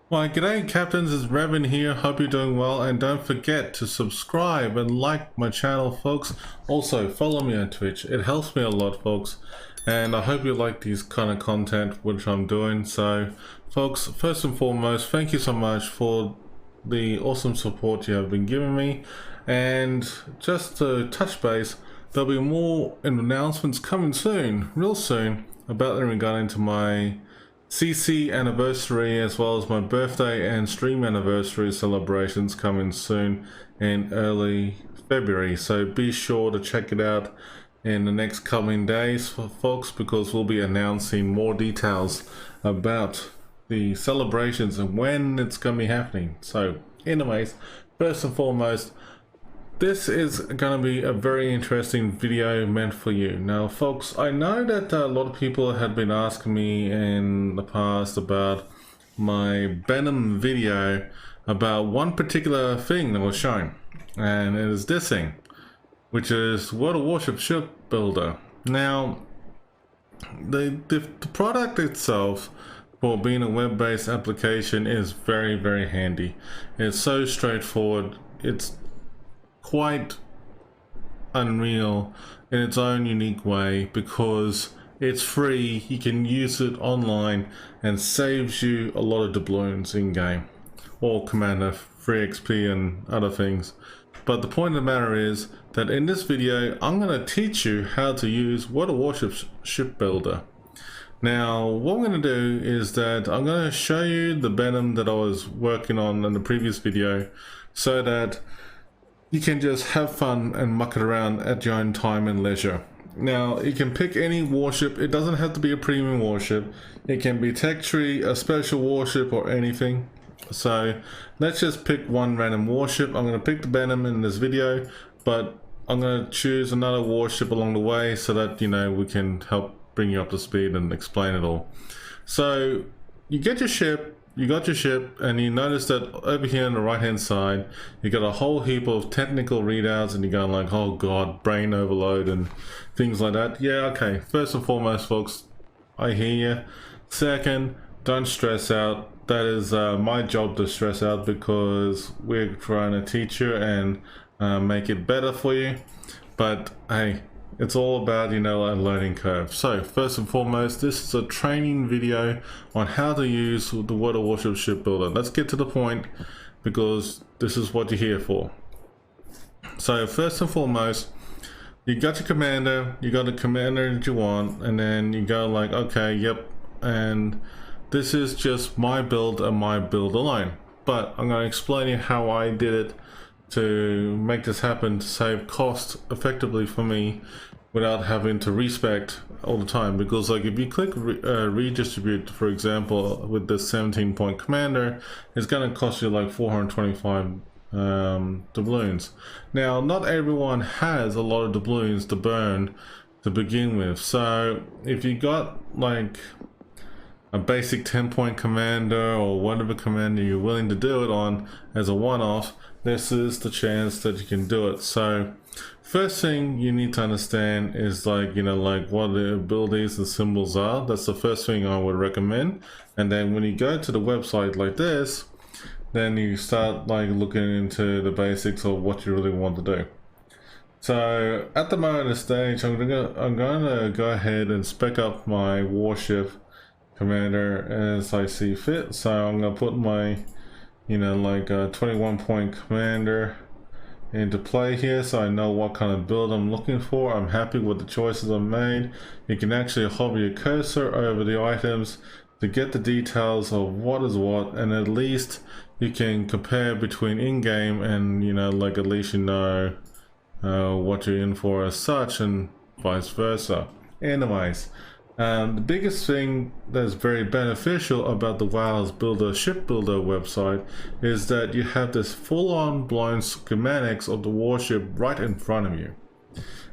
Well, g'day captains, it's Revan here. Hope you're doing well, and don't forget to subscribe and like my channel, folks. Also, follow me on Twitch. It helps me a lot, folks. And I hope you like these kind of content which I'm doing. So, folks, first and foremost, thank you so much for the awesome support you have been giving me. And just to touch base, there'll be more announcements coming soon, real soon, about them regarding to my CC anniversary, as well as my birthday and stream anniversary celebrations coming soon in early February. So be sure to check it out in the next coming days, folks, because we'll be announcing more details about the celebrations and when it's going to be happening. So anyways, first and foremost, this is going to be a very interesting video meant for you. Now, folks, I know that a lot of people had been asking me in the past about my Venom video about one particular thing that was shown, and it is this thing, which is World of Warships Shipbuilder. Now, the product itself, for being a web-based application, is very, very handy. It's so straightforward. It's quite unreal in its own unique way because it's free. You can use it online and saves you a lot of doubloons in game, or Commander, free XP and other things. But the point of the matter is that in this video I'm going to teach you how to use World of Warships Shipbuilder. Now, what I'm going to do is that I'm going to show you the Venom that I was working on in the previous video, so that you can just have fun and muck it around at your own time and leisure. Now, you can pick any warship. It doesn't have to be a premium warship. It can be tech tree, a special warship, or anything. So let's just pick one random warship. I'm going to pick the Venom in this video, but I'm going to choose another warship along the way so that, you know, we can help bring you up to speed and explain it all. So you get your ship. You got your ship, and you notice that over here on the right hand side you got a whole heap of technical readouts, and you're going like, oh god, brain overload and things like that. Yeah, okay, first and foremost, folks, I hear you. Second, don't stress out. That is my job to stress out, because we're trying to teach you and make it better for you. But hey, it's all about, you know, a learning curve. So first and foremost, this is a training video on how to use the World of Warships Shipbuilder. Let's get to the point, because this is what you're here for. So first and foremost, you got your commander, you got the commander that you want, and then you go like, okay, yep, and this is just my build and my build alone. But I'm going to explain you how I did it to make this happen, to save cost effectively for me without having to respec all the time. Because like if you click redistribute, for example, with this 17-point commander, it's going to cost you like 425 doubloons. Now, not everyone has a lot of doubloons to burn to begin with, so if you got like a basic 10-point commander or whatever commander you're willing to do it on as a one-off, this is the chance that you can do it. So first thing you need to understand is, like, you know, like what the abilities and symbols are. That's the first thing I would recommend. And then when you go to the website like this, then you start like looking into the basics of what you really want to do. So at the moment of the stage, I'm gonna go ahead and spec up my warship commander as I see fit. So I'm gonna put my, you know, like a 21-point commander into play here, so I know what kind of build I'm looking for. I'm happy with the choices I've made. You can actually hover your cursor over the items to get the details of what is what, and at least you can compare between in-game and, you know, like at least you know what you're in for as such, and vice versa. Anyways, the biggest thing that's very beneficial about the WoW's Shipbuilder website is that you have this full-on blown schematics of the warship right in front of you,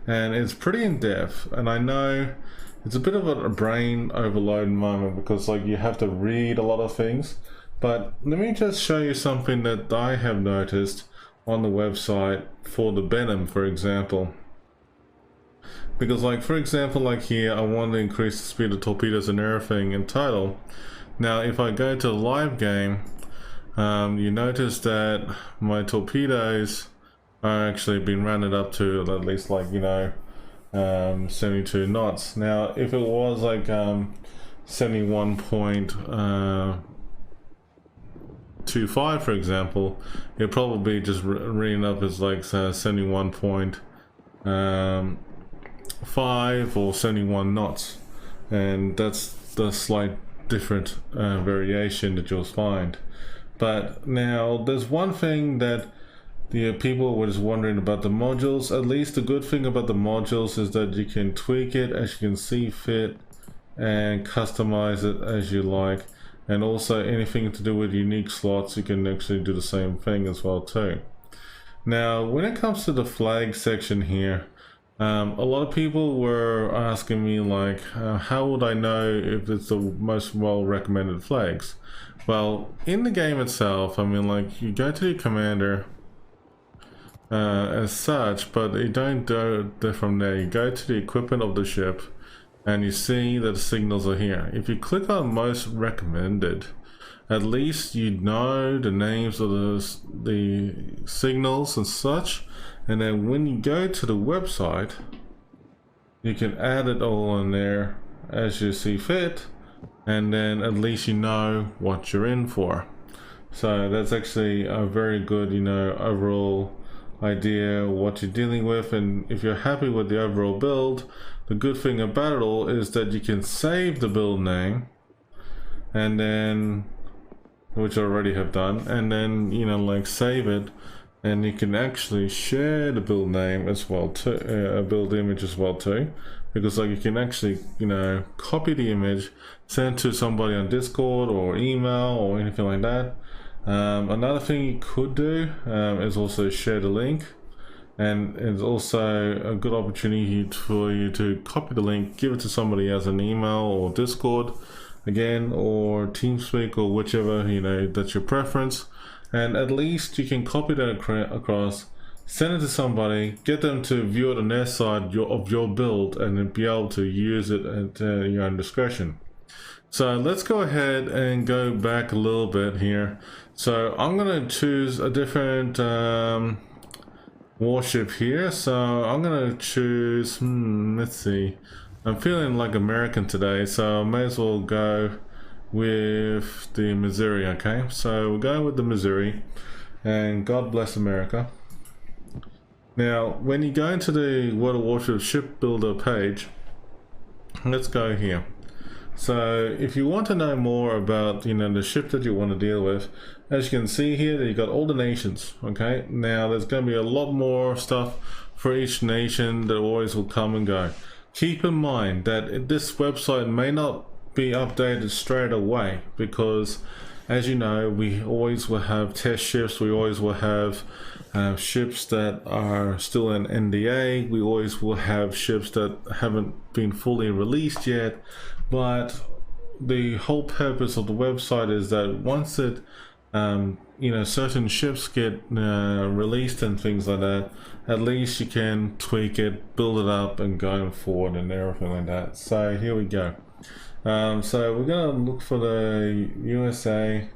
and it's pretty in-depth. And I know it's a bit of a brain overload moment, because like you have to read a lot of things, but let me just show you something that I have noticed on the website for the Venom, for example. Because like, for example, like here, I want to increase the speed of torpedoes and everything in title. Now if I go to the live game, you notice that my torpedoes are actually being rounded up to at least, like, 72 knots. Now if it was like 71.25 for example, it'd probably just reading up as like 71.5 or 71 knots, and that's the slight different variation that you'll find. But now there's one thing that the people were just wondering about the modules. At least the good thing about the modules is that you can tweak it as you can see fit and customize it as you like, and also anything to do with unique slots you can actually do the same thing as well too. Now when it comes to the flag section here, a lot of people were asking me like, how would I know if it's the most well recommended flags? Well, in the game itself, I mean, like, you go to your commander as such, but you don't go there from there. You go to the equipment of the ship and you see that the signals are here. If you click on most recommended, at least you know the names of the signals and such, and then when you go to the website you can add it all in there as you see fit, and then at least you know what you're in for. So that's actually a very good, overall idea what you're dealing with. And if you're happy with the overall build, the good thing about it all is that you can save the build name, and then, which I already have done, and then like save it, and you can actually share the build name as well too, a build image as well too, because like you can actually copy the image, send it to somebody on Discord or email or anything like that. Another thing you could do is also share the link, and it's also a good opportunity for you to copy the link, give it to somebody as an email or Discord again, or TeamSpeak, or whichever that's your preference, and at least you can copy that across, send it to somebody, get them to view it on their side of your build, and then be able to use it at your own discretion. So let's go ahead and go back a little bit here. So I'm gonna choose a different warship here. So I'm gonna choose, let's see, I'm feeling like American today, so I may as well go with the Missouri. Okay, so we'll go with the Missouri, and God bless America. Now when you go into the World of Warships Shipbuilder page, let's go here. So if you want to know more about the ship that you want to deal with, as you can see here, you got all the nations. Okay, now there's going to be a lot more stuff for each nation that always will come and go. Keep in mind that this website may not be updated straight away, because as you know, we always will have test ships, we always will have ships that are still in NDA, we always will have ships that haven't been fully released yet. But the whole purpose of the website is that once it certain ships get released and things like that, at least you can tweak it, build it up, and going forward and everything like that. So here we go. So we're gonna look for the USA,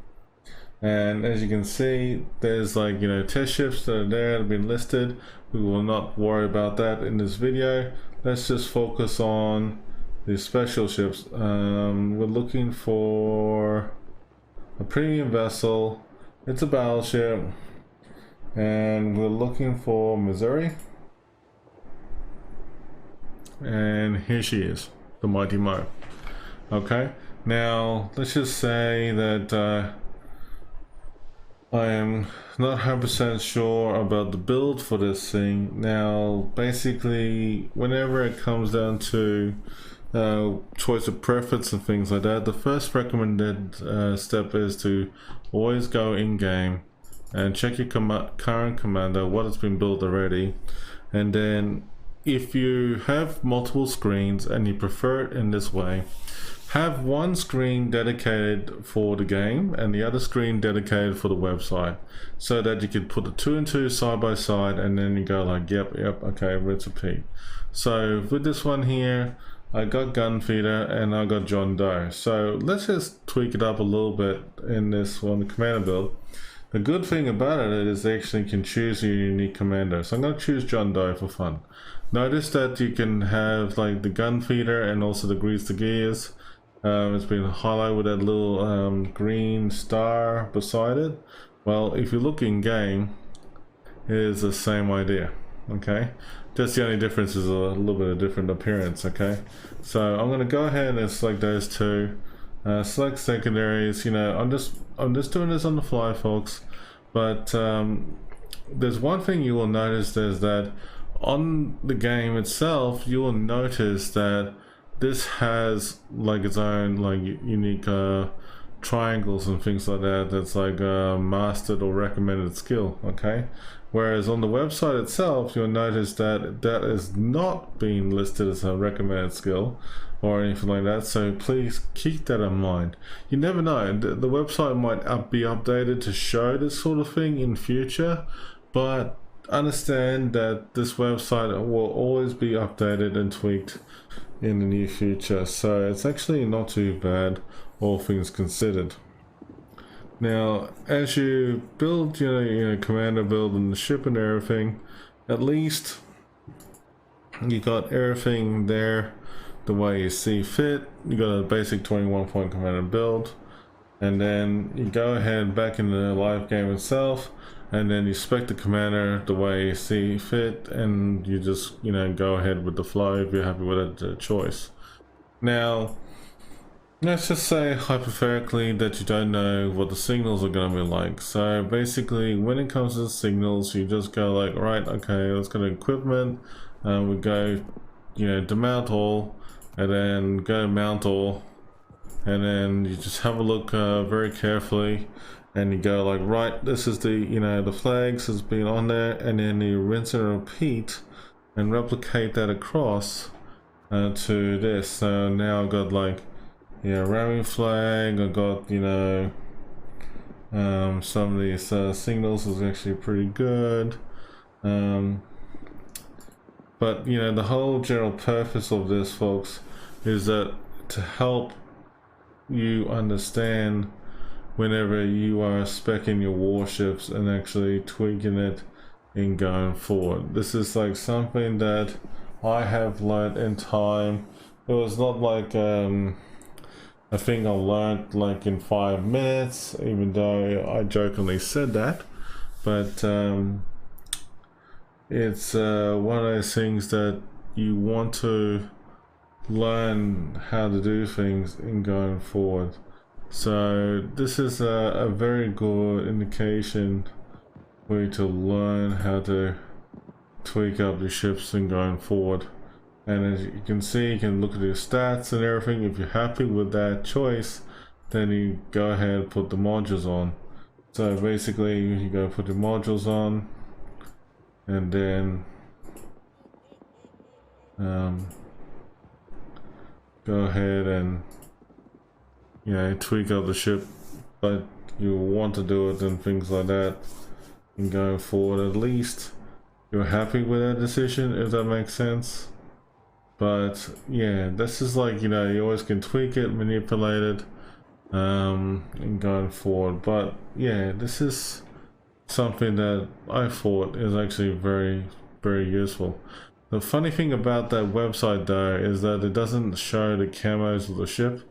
and as you can see, there's like test ships that are there that have been listed. We will not worry about that in this video. Let's just focus on the special ships. We're looking for a premium vessel. It's a battleship, and we're looking for Missouri, and here she is, the Mighty Mo. Okay, now let's just say that I am not 100% sure about the build for this thing. Now basically, whenever it comes down to choice of preference and things like that, the first recommended step is to always go in game and check your current commander, what has been built already, and then if you have multiple screens and you prefer it in this way, have one screen dedicated for the game and the other screen dedicated for the website, so that you can put the two and two side by side, and then you go like, yep, okay, rinse repeat. So with this one here, I got Gunfeeder and I got John Doe. So let's just tweak it up a little bit in this one, the commander build. The good thing about it is they actually can choose your unique commander. So I'm going to choose John Doe for fun. Notice that you can have like the Gunfeeder and also the grease the gears. It's been highlighted with that little green star beside it. Well, if you look in game, it is the same idea. Okay, just the only difference is a little bit of different appearance. Okay, so I'm going to go ahead and select those two, select secondaries. You know, I'm just doing this on the fly, folks, but there's one thing you will notice is that on the game itself you will notice that this has like its own like unique triangles and things like that. That's like a mastered or recommended skill. Okay, whereas on the website itself you'll notice that that is not being listed as a recommended skill or anything like that, so please keep that in mind. You never know, the website might be updated to show this sort of thing in future, but understand that this website will always be updated and tweaked in the near future, so it's actually not too bad, all things considered. Now, as you build your commander build and the ship and everything, at least you got everything there the way you see fit. You got a basic 21-point commander build, and then you go ahead back in the live game itself, and then you spec the commander the way you see fit, and you just go ahead with the flow if you're happy with that choice. Now let's just say hypothetically that you don't know what the signals are going to be like. So basically when it comes to the signals, you just go like, right, okay, let's go to equipment, we go demount all, and then go mount all, and then you just have a look very carefully, and you go like, right, this is the the flags has been on there, and then you rinse and repeat and replicate that across to this. So now I've got like ramming flag, I got some of these signals is actually pretty good, but the whole general purpose of this, folks, is that to help you understand whenever you are speccing your warships and actually tweaking it in going forward. This is like something that I have learned in time. It was not like a thing I learned like in 5 minutes, even though I jokingly said that, but it's one of those things that you want to learn how to do things in going forward. So this is a very good indication for you to learn how to tweak up your ships and going forward. And as you can see, you can look at your stats and everything. If you're happy with that choice, then you go ahead and put the modules on. So basically you go put the modules on, and then go ahead and tweak up the ship, but you want to do it and things like that. And going forward, at least you're happy with that decision, if that makes sense. But yeah, this is like you always can tweak it, manipulate it, and going forward. But yeah, this is something that I thought is actually very, very useful. The funny thing about that website though is that it doesn't show the camos of the ship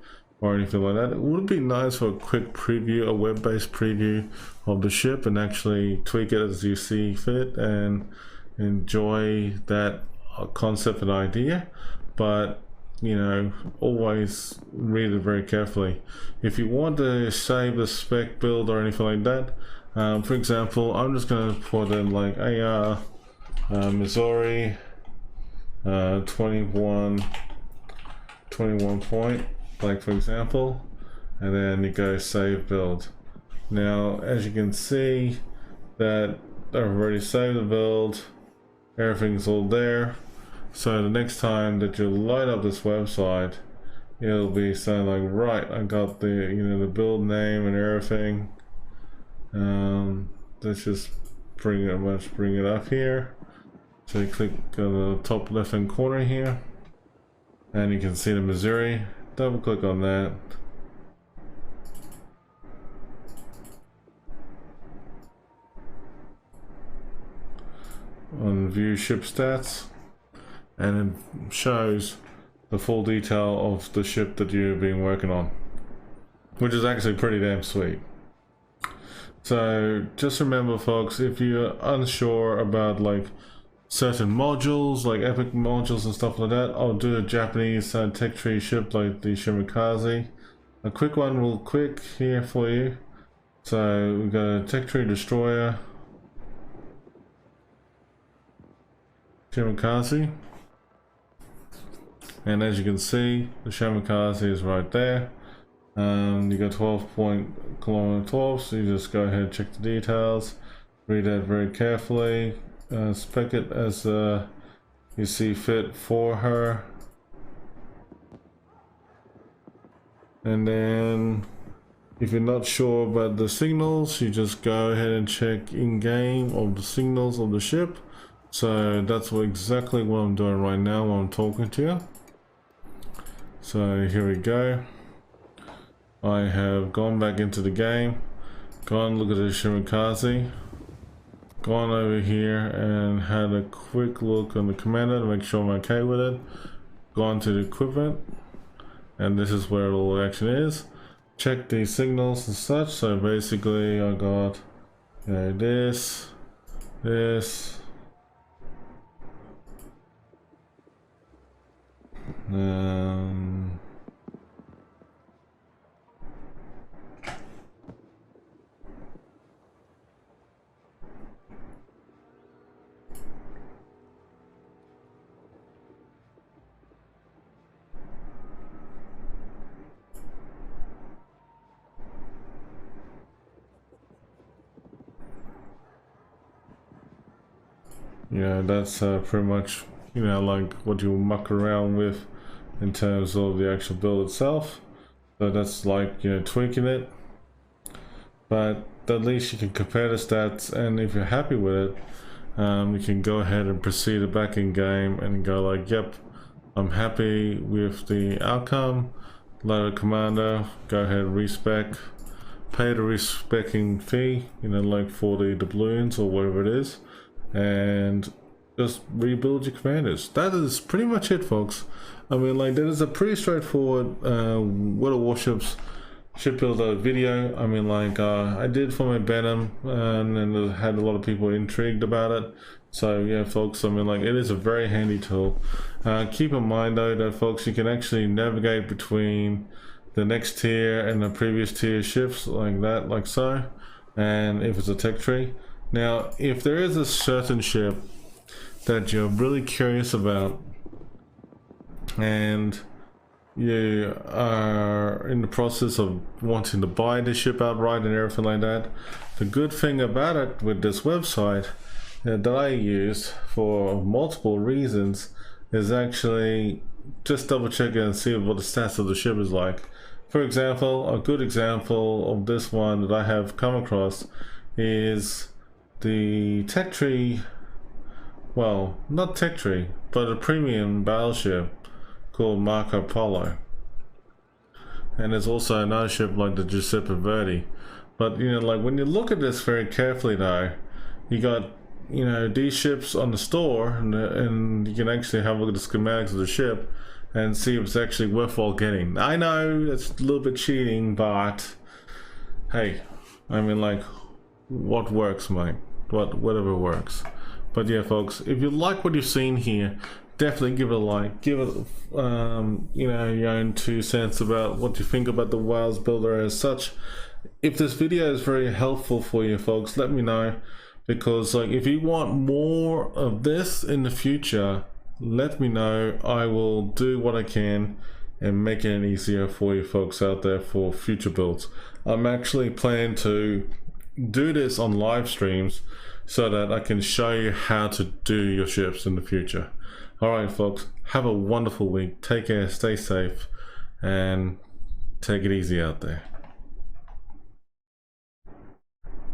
or anything like that. It would be nice for a quick preview, a web-based preview of the ship, and actually tweak it as you see fit and enjoy that concept and idea. But always read it very carefully. If you want to save the spec build or anything like that, for example, I'm just going to put in like AR Missouri 21 point, like for example, and then you go save build. Now as you can see that I've already saved the build, everything's all there. So the next time that you load up this website, it'll be saying like, right, I got the the build name and everything. Let's just bring it up here. So you click on the top left hand corner here, and you can see the Missouri. Double click on that. On view ship stats, and it shows the full detail of the ship that you've been working on, which is actually pretty damn sweet. So just remember folks, if you're unsure about like certain modules, like epic modules and stuff like that, I'll do a Japanese tech tree ship like the schematics. A quick one real quick here for you. So we've got a tech tree destroyer, schematics, and as you can see the schematics is right there. You got 12.12, so you just go ahead and check the details, read that very carefully, spec it as you see fit for her, and then if you're not sure about the signals, you just go ahead and check in-game of the signals of the ship. So that's exactly what I'm doing right now while I'm talking to you. So here we go. I have gone back into the game, gone look at the schematics, gone over here and had a quick look on the commander to make sure I'm okay with it, gone to the equipment, and this is where all the action is. Check the signals and such. So basically I got this, yeah, that's pretty much, you know, like what you muck around with in terms of the actual build itself. So that's like, you know, tweaking it, but at least you can compare the stats, and if you're happy with it, you can go ahead and proceed it back in game and go like, yep, I'm happy with the outcome. Let the commander go ahead and respec, pay the respecing fee, you know, like for the doubloons or whatever it is, and just rebuild your commanders. That is pretty much it, folks. I mean, like, that is a pretty straightforward World of Warships Shipbuilder video. I mean, like, I did for my Benham, and then had a lot of people intrigued about it. So yeah, folks, I mean, like, it is a very handy tool. Keep in mind though that, folks, you can actually navigate between the next tier and the previous tier ships like that, like so, and if it's a tech tree. Now, if there is a certain ship that you're really curious about and you are in the process of wanting to buy the ship outright and everything like that, the good thing about it with this website that I use for multiple reasons is actually just double check and see what the stats of the ship is like. For example, a good example of this one that I have come across is the tech tree, well, not tech tree, but a premium battleship called Marco Polo. And there's also another ship like the Giuseppe Verdi. But, you know, like, when you look at this very carefully though, you got, you know, these ships on the store, and you can actually have a look at the schematics of the ship and see if it's actually worthwhile getting. I know it's a little bit cheating, but hey, I mean, like, what works, mate? Whatever works. But yeah, folks, if you like what you've seen here, definitely give it a like. Give it, you know, your own 2 cents about what you think about the WoWs builder as such. If this video is very helpful for you, folks, let me know, because, like, if you want more of this in the future, let me know. I will do what I can and make it easier for you folks out there for future builds. I'm actually planning to do this on live streams so that I can show you how to do your ships in the future. Alright, folks, have a wonderful week. Take care, stay safe, and take it easy out there.